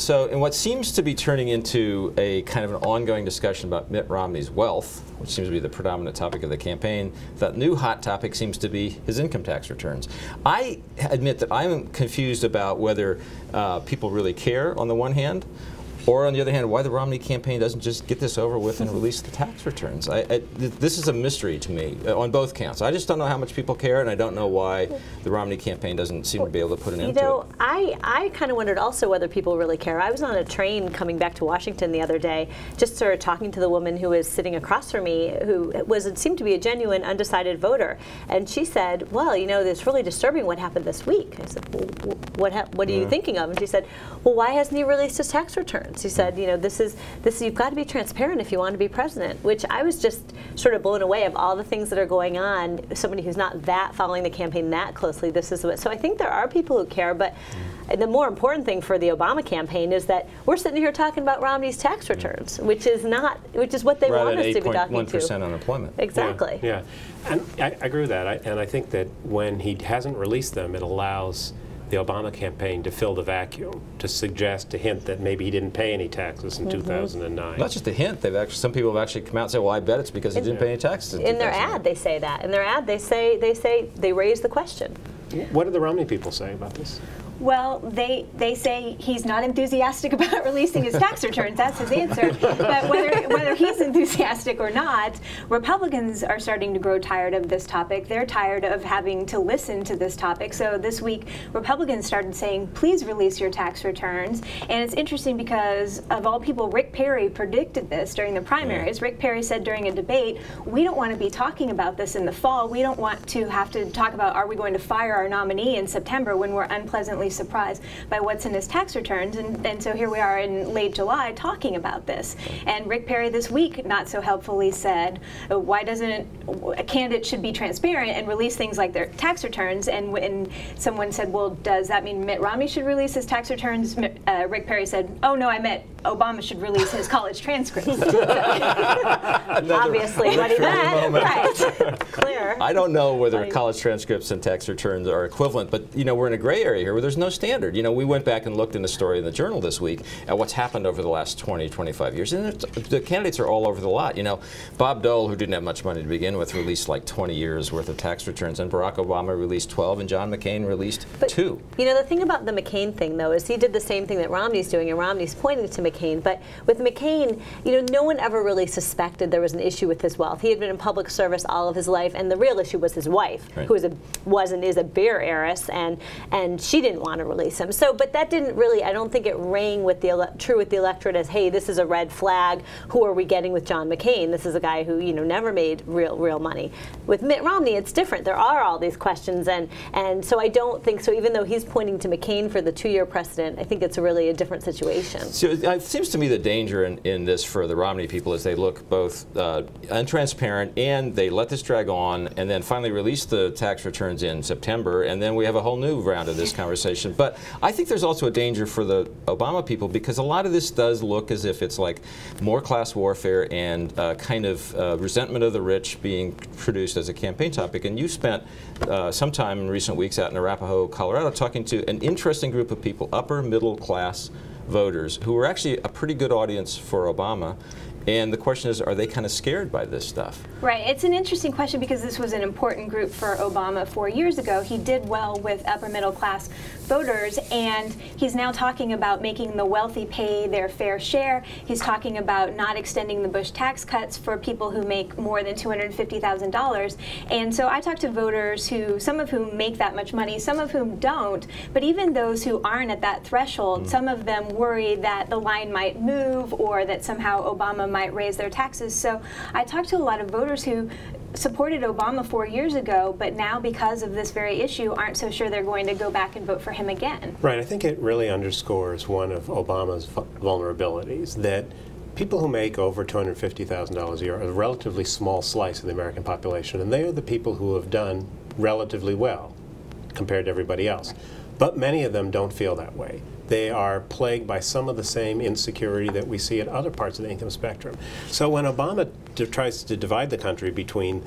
So, in what seems to be turning into a kind of an ongoing discussion about Mitt Romney's wealth, which seems to be the predominant topic of the campaign, that new hot topic seems to be his income tax returns. I admit that I'm confused about whether people really care on the one hand, or on the other hand, why the Romney campaign doesn't just get this over with and release the tax returns. This is a mystery to me on both counts. I just don't know how much people care, and I don't know why the Romney campaign doesn't seem to be able to put an end to it. I kind of wondered also whether people really care. I was on a train coming back to Washington the other day, just sort of talking to the woman who was sitting across from me, who seemed to be a genuine undecided voter, and she said, "Well, you know, it's really disturbing what happened this week." I said, "Well, what are you thinking of?" And she said, "Well, why hasn't he released his tax returns?" He said, "You know, this you've got to be transparent if you want to be president," which I was just sort of blown away of all the things that are going on. Somebody who's not that following the campaign that closely, this is what. So I think there are people who care, but the more important thing for the Obama campaign is that we're sitting here talking about Romney's tax returns, which is what they want us to be talking to. 8.1% unemployment. Exactly. Yeah, and I agree with that. And I think that when he hasn't released them, it allows the Obama campaign to fill the vacuum, to suggest, to hint that maybe he didn't pay any taxes in 2009. Not just a hint. Some people have actually come out and said, "Well, I bet it's because he didn't pay any taxes." In their ad, they say that. In their ad, they raise the question. What do the Romney people say about this? Well, they say he's not enthusiastic about releasing his tax returns. That's his answer. But whether he's enthusiastic or not, Republicans are starting to grow tired of this topic. They're tired of having to listen to this topic. So this week, Republicans started saying, "Please release your tax returns." And it's interesting because, of all people, Rick Perry predicted this during the primaries. Rick Perry said during a debate, "We don't want to be talking about this in the fall. We don't want to have to talk about, are we going to fire our nominee in September when we're unpleasantly surprised by what's in his tax returns." And so here we are in late July talking about this. And Rick Perry this week, not so helpfully, said, why doesn't a candidate should be transparent and release things like their tax returns? And when someone said, well, does that mean Mitt Romney should release his tax returns? Rick Perry said, oh, no, I meant Obama should release his college transcripts. Obviously, what he meant. Right. Clear. I don't know whether college transcripts and tax returns are equivalent, but you know, we're in a gray area here where there's no standard. You know, we went back and looked in a story in the Journal this week at what's happened over the last 20, 25 years, and the candidates are all over the lot. You know, Bob Dole, who didn't have much money to begin with, released like 20 years worth of tax returns, and Barack Obama released 12, and John McCain released 2. You know, the thing about the McCain thing, though, is he did the same thing that Romney's doing, and Romney's pointing to McCain. But with McCain, you know, no one ever really suspected there was an issue with his wealth. He had been in public service all of his life, and the real issue was his wife, who is a beer heiress, and she didn't want to release him. So, but that didn't really, I don't think it rang with true with the electorate as, hey, this is a red flag. Who are we getting with John McCain? This is a guy who, you know, never made real money. With Mitt Romney, it's different. There are all these questions, and so I don't think so. Even though he's pointing to McCain for the 2-year precedent, I think it's really a different situation. So it seems to me the danger in this for the Romney people is they look both untransparent and they let this drag on, and then finally release the tax returns in September, and then we have a whole new round of this conversation. But I think there's also a danger for the Obama people, because a lot of this does look as if it's like more class warfare and kind of resentment of the rich being produced as a campaign topic. And you spent some time in recent weeks out in Arapahoe, Colorado, talking to an interesting group of people, upper middle class voters, who were actually a pretty good audience for Obama. And the question is, are they kind of scared by this stuff? Right. It's an interesting question because this was an important group for Obama 4 years ago. He did well with upper middle class voters, and he's now talking about making the wealthy pay their fair share. He's talking about not extending the Bush tax cuts for people who make more than $250,000. And so I talked to voters who, some of whom make that much money, some of whom don't, but even those who aren't at that threshold, some of them worry that the line might move or that somehow Obama might raise their taxes. So I talked to a lot of voters who supported Obama 4 years ago, but now because of this very issue aren't so sure they're going to go back and vote for him again. Right. I think it really underscores one of Obama's vulnerabilities, that people who make over $250,000 a year are a relatively small slice of the American population, and they are the people who have done relatively well compared to everybody else. But many of them don't feel that way. they are plagued by some of the same insecurity that we see at other parts of the income spectrum. So when Obama tries to divide the country between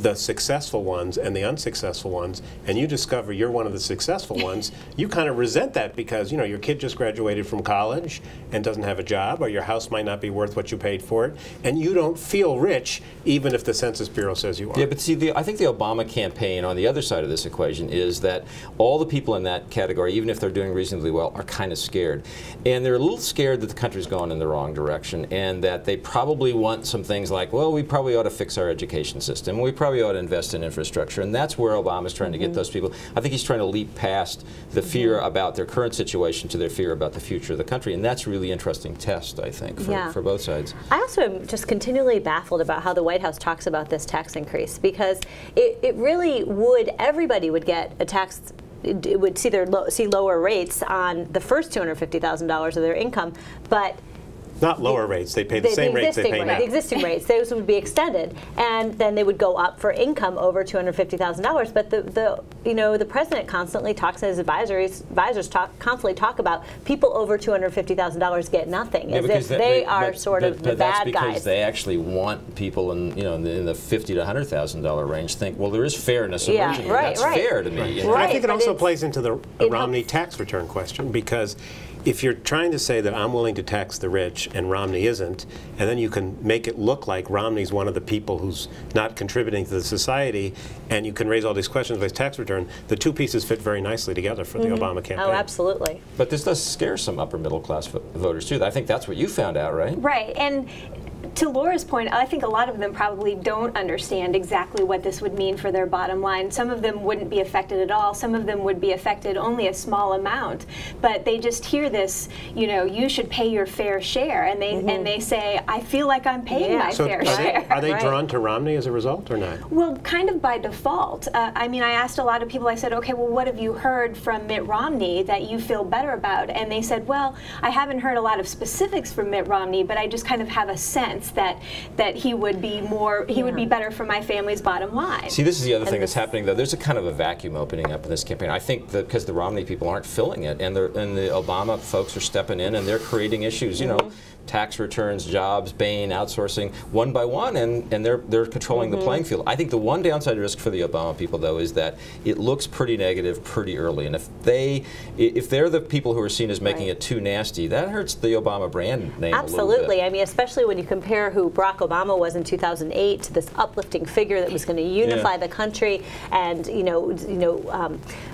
the successful ones and the unsuccessful ones, and you discover you're one of the successful ones, you kind of resent that because, you know, your kid just graduated from college and doesn't have a job, or your house might not be worth what you paid for it, and you don't feel rich even if the Census Bureau says you are. Yeah, but see, I think the Obama campaign on the other side of this equation is that all the people in that category, even if they're doing reasonably well, are kind of scared. And they're a little scared that the country's going in the wrong direction, and that they probably want some things like, well, we probably ought to fix our education system, we probably ought to invest in infrastructure, and that's where Obama's trying to get those people. I think he's trying to leap past the fear about their current situation to their fear about the future of the country, and that's a really interesting test, I think, for both sides. I also am just continually baffled about how the White House talks about this tax increase, because it really would, everybody would get a tax, it would see lower rates on the first $250,000 of their income, but not lower rates. They pay the same rates they pay now. The existing rates, those would be extended, and then they would go up for income over $250,000. But the president constantly talks, and his advisors constantly talk about people over $250,000 get nothing, as if they are sort of the bad guys. That's because they actually want people in the $50,000 to $100,000 range think, well, there is fairness emerging. That's fair to me. And I think it also plays into the Romney tax return question, because if you're trying to say that I'm willing to tax the rich and Romney isn't, and then you can make it look like Romney's one of the people who's not contributing to the society, and you can raise all these questions about his tax return, the two pieces fit very nicely together for the Obama campaign. Oh, absolutely. But this does scare some upper middle class voters too. I think that's what you found out, right? Right. And to Laura's point, I think a lot of them probably don't understand exactly what this would mean for their bottom line. Some of them wouldn't be affected at all. Some of them would be affected only a small amount. But they just hear this, you know, you should pay your fair share, and they say, I feel like I'm paying my fair share. Are they drawn to Romney as a result or not? Well, kind of by default. I mean, I asked a lot of people, I said, okay, well, what have you heard from Mitt Romney that you feel better about? And they said, well, I haven't heard a lot of specifics from Mitt Romney, but I just kind of have a sense that he would be would be better for my family's bottom line. See, this is the other thing that's happening, though. There's a kind of a vacuum opening up in this campaign. I think that because the Romney people aren't filling it, and the Obama folks are stepping in and they're creating issues. You know, tax returns, jobs, Bain, outsourcing, one by one, and they're controlling the playing field. I think the one downside risk for the Obama people, though, is that it looks pretty negative pretty early, and if they're the people who are seen as making it too nasty, that hurts the Obama brand name. Absolutely. A little bit. I mean, especially when you compare who Barack Obama was in 2008 to this uplifting figure that was going to unify the country and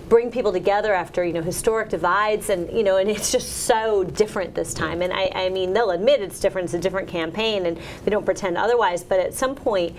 bring people together after historic divides, and and it's just so different this time. And I mean, they'll admit it's different. It's a different campaign, and they don't pretend otherwise. But at some point,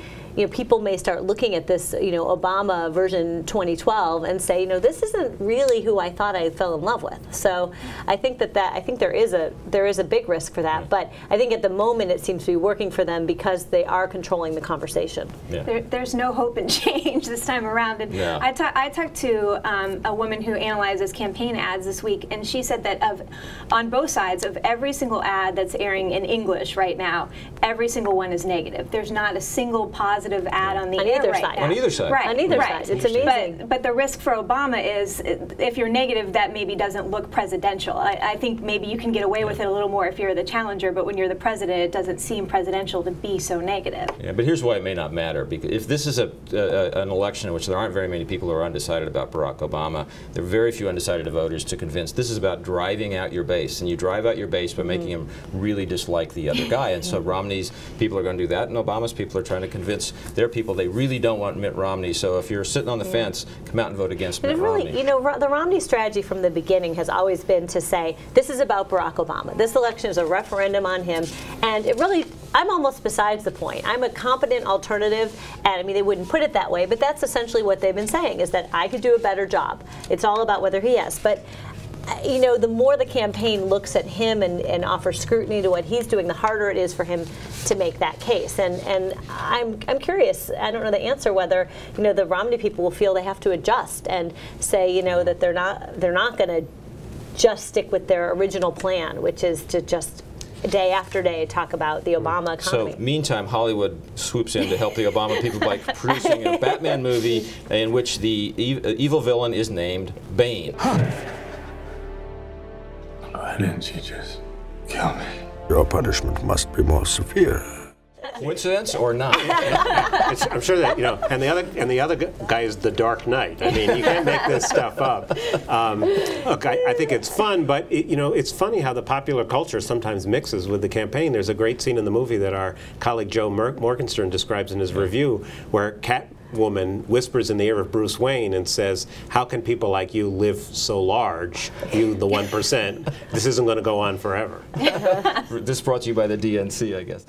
people may start looking at this, Obama version 2012 and say, this isn't really who I thought I fell in love with. So I think I think there is a big risk for that. But I think at the moment it seems to be working for them because they are controlling the conversation. Yeah. There's no hope and change this time around. And I talked to a woman who analyzes campaign ads this week, and she said that on both sides of every single ad that's airing in English right now, every single one is negative. There's not a single positive ad on the air right now. On either side. Right. On either side. It's amazing. But the risk for Obama is if you're negative, that maybe doesn't look presidential. I think maybe you can get away with it a little more if you're the challenger, but when you're the president, it doesn't seem presidential to be so negative. Yeah, but here's why it may not matter. Because if this is an election in which there aren't very many people who are undecided about Barack Obama, there are very few undecided voters to convince. This is about driving out your base, and you drive out your base by making them really dislike the other guy. And so Romney's people are going to do that, and Obama's people are trying to convince their people they really don't want Mitt Romney. So if you're sitting on the fence, come out and vote against Mitt Romney. The Romney strategy from the beginning has always been to say, this is about Barack Obama. This election is a referendum on him. And it really, I'm almost besides the point. I'm a competent alternative, and I mean, they wouldn't put it that way, but that's essentially what they've been saying, is that I could do a better job. It's all about whether he has. But the more the campaign looks at him and offers scrutiny to what he's doing, the harder it is for him to make that case. And I'm curious. I don't know the answer whether the Romney people will feel they have to adjust and say that they're not going to just stick with their original plan, which is to just day after day talk about the Obama economy. So meantime, Hollywood swoops in to help the Obama people by producing a Batman movie in which the evil villain is named Bane. Why didn't you just kill me? Your punishment must be more severe. Coincidence or not? I'm sure that, you know, and the other guy is the Dark Knight. I mean, you can't make this stuff up. Look, I think it's fun, but you know, it's funny how the popular culture sometimes mixes with the campaign. There's a great scene in the movie that our colleague Joe Morgenstern describes in his review, where Catwoman whispers in the ear of Bruce Wayne and says, "How can people like you live so large? You, the 1%. This isn't going to go on forever." This brought to you by the DNC, I guess.